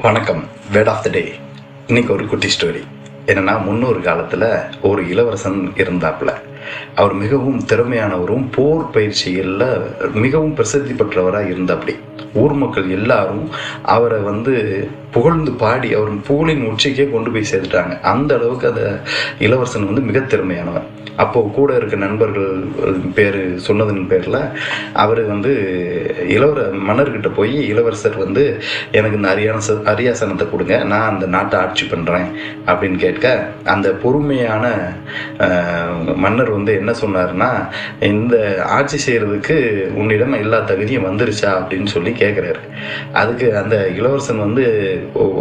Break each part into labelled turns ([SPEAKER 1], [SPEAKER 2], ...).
[SPEAKER 1] வணக்கம். Word of the டே. இன்னைக்கு ஒரு குட்டி ஸ்டோரி. என்னன்னா, முன்னொரு காலத்தில் ஒரு இளவரசன் இருந்தாப்புல. அவர் மிகவும் திறமையானவரும் போர் பயிற்சிகளில் மிகவும் பிரசித்தி பெற்றவராக இருந்தாப்படி. ஊர் மக்கள் எல்லாரும் அவரை புகழ்ந்து பாடி அவர் புகழின் உச்சிக்கே கொண்டு போய் சேர்த்துட்டாங்க. அந்த அளவுக்கு அந்த இளவரசன் மிக திறமையானவர். அப்போ கூட இருக்க நண்பர்கள் பேர் சொன்னதன் பேரில் அவர் மன்னர்கிட்ட போய், இளவரசர் எனக்கு இந்த அரியாசனத்தை கொடுங்க, நான் அந்த நாட்டை ஆட்சி பண்ணுறேன் அப்படின்னு கேட்க, அந்த பொறுமையான மன்னர் என்ன சொன்னார்னா, இந்த ஆட்சி செய்கிறதுக்கு உன்னிடம் எல்லா தகுதியும் வந்துருச்சா அப்படின்னு சொல்லி கேட்குறாரு. அதுக்கு அந்த இளவரசன்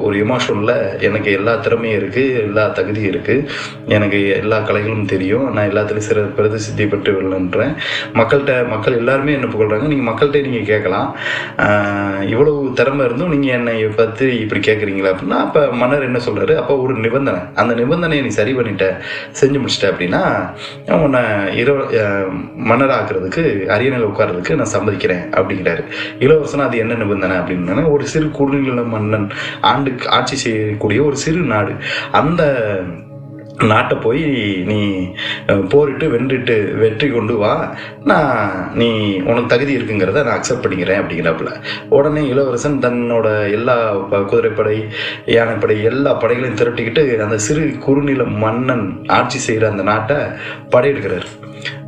[SPEAKER 1] ஒரு எமோஷனில், எனக்கு எல்லா திறமையும் இருக்குது, எல்லா தகுதியும் இருக்குது, எனக்கு எல்லா கலைகளும் தெரியும், நான் எல்லாத்துலேயும் பிரசித்தி பெற்று விடலன்றேன், மக்கள் எல்லாருமே என்ன புகழ்றாங்க, நீங்கள் மக்கள்கிட்ட நீங்கள் கேட்கலாம், இவ்வளவு திறமை இருந்தும் நீங்கள் என்னை பற்றி இப்படி கேட்குறீங்களா அப்படின்னா, அப்போ மன்னர் என்ன சொல்கிறாரு, அப்போ ஒரு நிபந்தனை, அந்த நிபந்தனையை நீ சரி பண்ணிட்ட, செஞ்சு முடிச்சிட்ட அப்படின்னா உன்னை மன்னராக்குறதுக்கு, அரியணையில் உட்கார்றதுக்கு நான் சம்மதிக்கிறேன் அப்படிங்கிறாரு. இளவரசன் அது என்ன நிபந்தனை அப்படின்னா, ஒரு சிறு குறுநில மன்னன் ஆட்சி செய்யக்கூடிய ஒரு சிறு நாடு, அந்த நாட்டை போய் நீ போரிட்டு வெற்றி கொண்டு வா, நீ உனக்கு தகுதி இருக்குங்கிறத நான் அக்செப்ட் பண்ணிக்கிறேன் அப்படிங்கிறாப்புல. உடனே இளவரசன் தன்னோட எல்லா குதிரைப்படை, யானைப்படை, எல்லா படைகளையும் திரட்டிக்கிட்டு அந்த சிறு குறுநில மன்னன் ஆட்சி செய்கிற அந்த நாட்டை படையெடுக்கிறார்.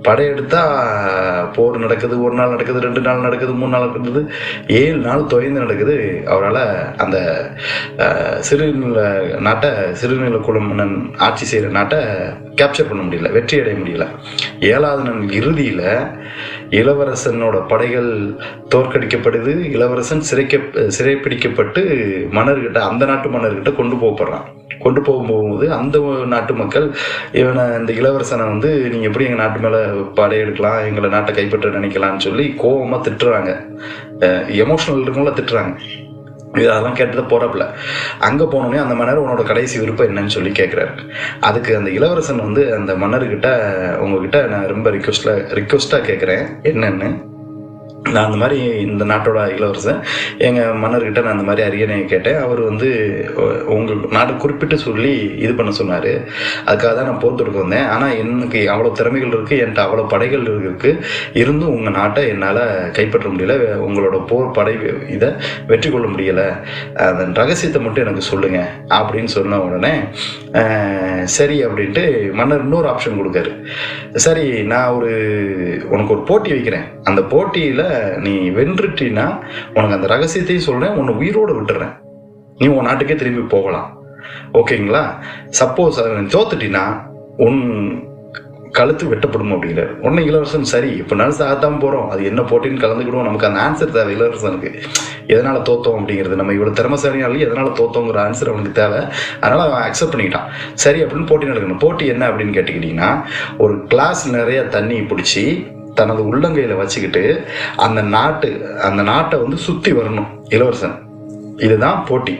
[SPEAKER 1] படையெடுத்தா போர் நடக்குது. ஒரு நாள் நடக்குது, 2 நாள் நடக்குது, 3 நாள் நடக்குது, 7 நாள் தொய்ந்து நடக்குது. அவரால் அந்த சிறுநில குல மன்னன் ஆட்சி செய்கிற நாட்டை கேப்சர் பண்ண முடியல, வெற்றி அடைய முடியல. 7வது நாள் இறுதியில் இளவரசனோட படைகள் தோற்கடிக்கப்படுது. இளவரசன் சிறைப்பிடிக்கப்பட்டு மன்னர்கிட்ட, அந்த நாட்டு மன்னர்கிட்ட கொண்டு போகும்போது அந்த நாட்டு மக்கள் இந்த இளவரசனை நீங்கள் எப்படி எங்கள் நாட்டு மேலே படையெடுக்கலாம், எங்களை நாட்டை கைப்பற்ற நினைக்கலான்னு சொல்லி கோபமாக திட்டுறாங்க, எமோஷனல் இருக்கவங்கள திட்டுறாங்க. இதெல்லாம் கேட்டது போறப்பல அங்கே போனோடனே அந்த மன்னர் உன்னோட கடைசி விருப்பம் என்னன்னு சொல்லி கேட்குறாரு. அதுக்கு அந்த இளவரசன் அந்த மன்னர்கிட்ட, உங்ககிட்ட நான் ரொம்ப ரிக்வெஸ்டாக கேட்குறேன், என்னன்னு, நான் அந்த மாதிரி இந்த நாட்டோட இளவரசன், எங்கள் மன்னர்கிட்ட நான் அந்த மாதிரி அரியணையை கேட்டேன், அவர் உங்கள் நாட்டை குறிப்பிட்டு சொல்லி இது பண்ண சொன்னார், அதுக்காக தான் நான் போர் தொடுக்க வந்தேன். ஆனால் எனக்கு அவ்வளோ திறமைகள் இருக்குது, என்கிட்ட அவ்வளோ படைகள் இருக்குது, இருந்தும் உங்கள் நாட்டை என்னால் கைப்பற்ற முடியல, உங்களோட போர் படை இதை வெற்றி கொள்ள முடியலை, அந்த ரகசியத்தை மட்டும் எனக்கு சொல்லுங்கள் அப்படின்னு சொன்ன உடனே சரி அப்படின்ட்டு மன்னர் இன்னொரு ஆப்ஷன் கொடுக்காரு. சரி, நான் உனக்கு ஒரு போட்டி வைக்கிறேன், அந்த போட்டியில் நீ வென்றுட்டினா உனக்கு அந்த ரகசியத்தையும் சொல்றேன், உன்னை உயிரோடு விட்டுறேன், நீ உன் நாட்டுக்கே திரும்பி போகலாம், ஓகேங்களா? சப்போஸ் அதை நீ தோத்துட்டினா உன் கழுத்து வெட்டப்படும் அப்படிங்கிறார். உடனே இளவரசன், சரி இப்போ சாத்தான் போகிறோம், அது என்ன போட்டின்னு கலந்துக்கிடுவோம், நமக்கு அந்த ஆன்சர் தேவை இளவரசனுக்கு, எதனால் தோத்தோம் அப்படிங்கிறது, நம்ம இவ்வளோ திறமைசாலினாலும் எதனால் தோத்தோங்கிற ஆன்சர் அவனுக்கு தேவை. அதனால் அவன் அக்செப்ட் பண்ணிக்கிட்டான். சரி அப்படின்னு போட்டி நடக்கணும். போட்டி என்ன அப்படின்னு கேட்டுக்கிட்டிங்கன்னா, ஒரு கிளாஸ் நிறைய தண்ணி பிடிச்சி தனது உள்ளங்கையில் வச்சுக்கிட்டு அந்த நாட்டை சுற்றி வரணும் இளவரசன். இதுதான் போட்டி.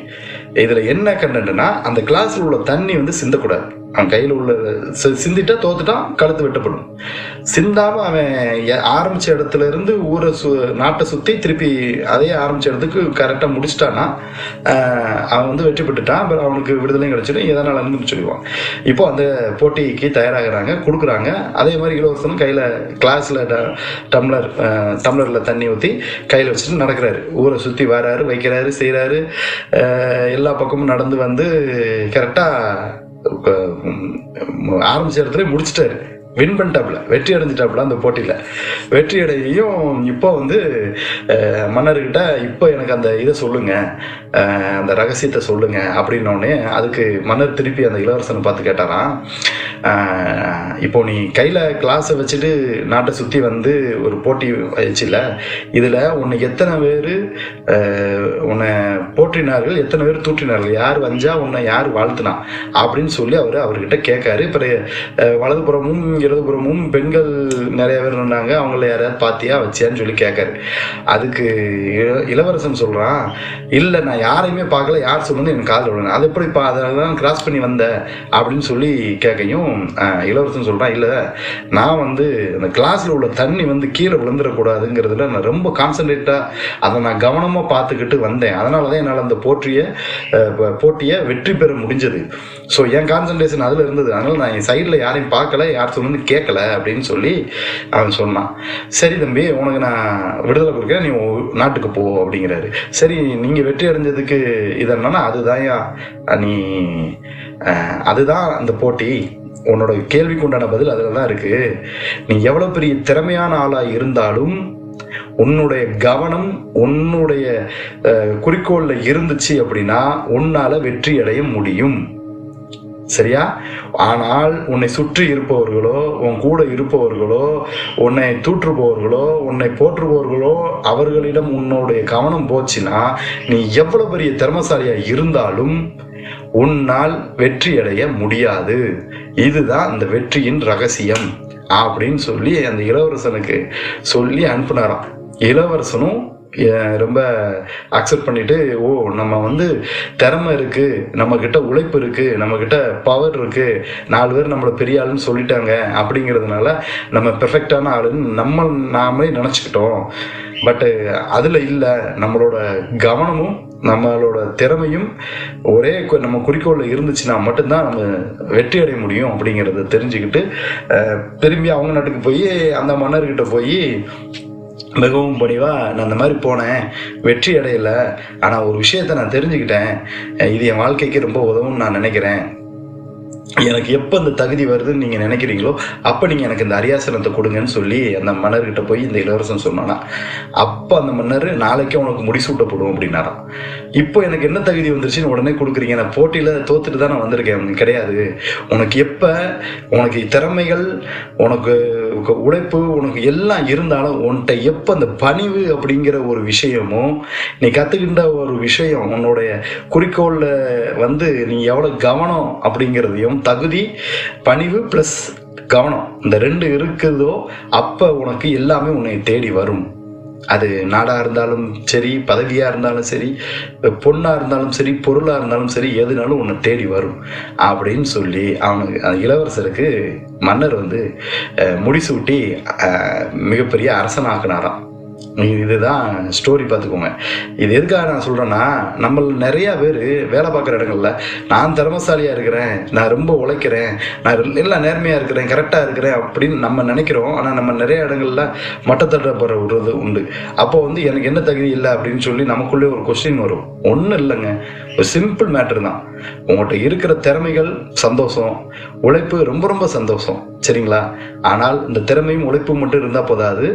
[SPEAKER 1] இதில் என்ன கண்டென்ட்னா, அந்த கிளாஸில் உள்ள தண்ணி சிந்தக்கூடாது. அவன் கையில் உள்ள சிந்திட்டா தோத்துட்டான், கழுத்து வெட்டப்படும். சிந்தாமல் அவன் ஆரம்பித்த இடத்துல இருந்து நாட்டை சுற்றி திருப்பி அதே ஆரம்பித்த இடத்துக்கு கரெக்டாக முடிச்சிட்டான்னா அவன் வெற்றி பெற்றுட்டான். அப்புறம் அவனுக்கு விடுதலையும் கிடச்சிடும், எதனால் இருந்து சொல்லுவான். இப்போ அந்த போட்டிக்கு தயாராகிறாங்க, கொடுக்குறாங்க. அதே மாதிரி இளவரசனும் கையில் கிளாஸில் டம்ளரில் தண்ணி ஊற்றி கையில் வச்சுட்டு நடக்கிறாரு. ஊரை சுற்றி வராரு, வைக்கிறாரு, செய்கிறாரு. எல்லா பக்கமும் நடந்து கரெக்டாக ஆரம்பிச்ச இடத்துல முடிச்சிட்டாரு. வின் பண்ணிட்டாப்புல, வெற்றி அடைஞ்சிட்டாப்புல அந்த போட்டியில். வெற்றி அடையும் இப்போ மன்னர்கிட்ட, இப்போ எனக்கு அந்த இதை சொல்லுங்க, அந்த ரகசியத்தை சொல்லுங்க அப்படின்னோடனே அதுக்கு மன்னர் திருப்பி அந்த இளவரசனை பார்த்து கேட்டாராம், இப்போ நீ கையில் கிளாஸை வச்சுட்டு நாட்டை சுற்றி ஒரு போட்டி வச்சுல, இதில் உன்னை எத்தனை பேர் உன்னை போற்றினார்கள், எத்தனை பேர் தூற்றினார்கள், யார் வஞ்சா உன்னை யார் வாழ்த்தினா அப்படின்னு சொல்லி அவர்கிட்ட கேட்காரு. இப்போ வலதுபுறமும் இடதுபுறமும் பெண்கள் நிறைய பேர் இருந்தாங்க, அவங்கள யாரையாவது பாத்தியா வச்சியான்னு சொல்லி கேட்காரு. அதுக்கு இளவரசன் சொல்றான், இல்ல நான் யாரையுமே பார்க்கல, யார் சொன்னது எனக்கு காது விடணும், அது எப்படி அதனாலதான் கிராஸ் பண்ணி வந்த அப்படின்னு சொல்லி கேட்கையும் இளவரசன் சொல்றான், இல்ல நான் வந்து அந்த கிளாஸ்ல உள்ள தண்ணி வந்து கீழே விழுந்துடக்கூடாதுங்கிறதுல நான் ரொம்ப கான்சன்ட்ரேட்டா அதை நான் கவனமா பார்த்துக்கிட்டு வந்தேன், அதனாலதான் என்னால் அந்த போட்டியை வெற்றி பெற முடிஞ்சது. ஸோ என் கான்சன்ட்ரேஷன் அதில் இருந்தது, அதனால நான் என் சைடில் யாரையும் பார்க்கல, யார் சொன்னது கேட்கல அப்படின்னு சொல்லி அவன் சொன்னான். சரி தம்பி, உனக்கு நான் விடுதலை கொடுக்குறேன், நீ நாட்டுக்கு போ அப்படிங்கிறாரு. சரி, நீங்கள் வெற்றி அடைஞ்சதுக்கு இது என்னன்னா அதுதான் அந்த போட்டி, உன்னோட கேள்விக்கு உண்டான பதில் அதில் தான் இருக்கு. நீ எவ்வளோ பெரிய திறமையான ஆளாக இருந்தாலும் உன்னுடைய கவனம் உன்னுடைய குறிக்கோள்ல இருந்துச்சு அப்படின்னா உன்னால வெற்றி அடைய முடியும். சரியா? ஆனால் உன்னை சுற்றி இருப்பவர்களோ, உன் கூட இருப்பவர்களோ, உன்னை தூற்றுபவர்களோ, உன்னை போற்றுபவர்களோ, அவர்களிடம் உன்னுடைய கவனம் போச்சுன்னா நீ எவ்வளவு பெரிய திறமசாலியா இருந்தாலும் உன்னால் வெற்றி அடைய முடியாது. இதுதான் அந்த வெற்றியின் ரகசியம் அப்படின்னு சொல்லி அந்த இளவரசனுக்கு சொல்லி அனுப்புனாராம். இளவரசனும் ரொம்ப அக்செப்ட் பண்ணிட்டு, ஓ நம்ம வந்து திறமை இருக்கு, நம்ம கிட்ட உழைப்பு இருக்கு, நம்ம கிட்ட பவர் இருக்கு, 4 பேர் நம்மள பெரிய ஆளுன்னு சொல்லிட்டாங்க அப்படிங்கிறதுனால நம்ம பெர்ஃபெக்டான ஆளுன்னு நாமே நினைச்சுக்கிட்டோம். பட் அதுல இல்லை, நம்மளோட கவனமும் நம்மளோட திறமையும் ஒரே நம்ம குறிக்கோள்ல இருந்துச்சுன்னா மட்டும்தான் நம்ம வெற்றி அடைய முடியும் அப்படிங்கிறத தெரிஞ்சுக்கிட்டு திரும்பி அவங்க நாட்டுக்கு போய் அந்த மன்னர்கிட்ட போய் மிகவும் பணிவா, நான் அந்த மாதிரி போனேன், வெற்றி அடையல, ஆனா ஒரு விஷயத்த நான் தெரிஞ்சுக்கிட்டேன், இது என் வாழ்க்கைக்கு ரொம்ப உதவும்னு நான் நினைக்கிறேன், எனக்கு எப்போ அந்த தகுதி வருதுன்னு நீங்கள் நினைக்கிறீங்களோ அப்போ நீங்கள் எனக்கு இந்த அரியாசனத்தை கொடுங்கன்னு சொல்லி அந்த மன்னர்கிட்ட போய் இந்த இளவரசன் சொன்னானா. அப்போ அந்த மன்னர், நாளைக்கே உனக்கு முடிசூட்டப்படும் அப்படின்னாராம். இப்போ எனக்கு என்ன தகுதி வந்துருச்சுன்னு உடனே கொடுக்குறீங்க, நான் போட்டியில் தோத்துட்டு தான் நான் வந்திருக்கேன். கிடையாது, உனக்கு எப்போ உனக்கு திறமைகள், உனக்கு உழைப்பு, உனக்கு எல்லாம் இருந்தாலும் உன்கிட்ட எப்போ அந்த பணிவு அப்படிங்கிற ஒரு விஷயமும், நீ கற்றுக்கின்ற ஒரு விஷயம், உன்னுடைய குறிக்கோளில் வந்து நீ எவ்வளோ கவனம் அப்படிங்கிறதையும், தகுதி, பணிவு பிளஸ் கவனம், இந்த 2 இருக்குதோ அப்ப உனக்கு எல்லாமே உன்னை தேடி வரும். அது நாடா இருந்தாலும் சரி, பதவியா இருந்தாலும் சரி, பொண்ணா இருந்தாலும் சரி, பொருளா இருந்தாலும் சரி, எதுனாலும் உன்னை தேடி வரும் அப்படின்னு சொல்லி அவனுக்கு இளவரசருக்கு மன்னர் வந்து முடிசூட்டி மிகப்பெரிய அரசனாக்குனாராம். இதுதான் ஸ்டோரி, பார்த்துக்கோங்க. இது எதுக்காக நான் சொல்றேன்னா, நம்ம நிறைய பேர் வேலை பார்க்குற இடங்கள்ல நான் திறமசாலியா இருக்கிறேன், நான் ரொம்ப உழைக்கிறேன், நான் எல்லாம் நேர்மையா இருக்கிறேன், கரெக்டா இருக்கிறேன் அப்படின்னு நம்ம நினைக்கிறோம். ஆனா நம்ம நிறைய இடங்கள்ல மட்டத்தட்டப்படுற விடுறது உண்டு. அப்போ வந்து எனக்கு என்ன தகுதி இல்லை அப்படின்னு சொல்லி நமக்குள்ளே ஒரு கொஸ்டின் வரும். ஒன்றும் இல்லைங்க, ஒரு சிம்பிள் மேட்டர் தான். உங்கள்கிட்ட இருக்கிற திறமைகள் சந்தோஷம், உழைப்பு ரொம்ப ரொம்ப சந்தோஷம், சரிங்களா? ஆனால் இந்த திறமையும் உழைப்பும் மட்டும் இருந்தா போதாது,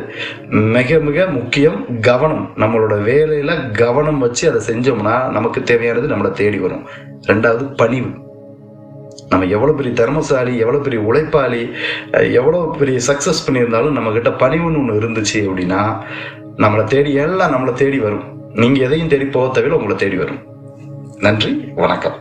[SPEAKER 1] மிக மிக முக்கியம் கவனம். நம்மளோட வேலையில கவனம் வச்சு அதை செஞ்சோம்னா நமக்கு தேவையானது நம்மளை தேடி வரும். 2வது பணிவு. நம்ம எவ்வளவு பெரிய திறமசாலி, எவ்வளவு பெரிய உழைப்பாளி, எவ்வளவு பெரிய சக்சஸ் பண்ணியிருந்தாலும் நம்ம கிட்ட பணிவுன்னு ஒண்ணு இருந்துச்சு அப்படின்னா நம்மளை தேடி எல்லாம் நம்மளை தேடி வரும். நீங்க எதையும் தேடி போக தவிர உங்களை தேடி வரும். நன்றி, வணக்கம்.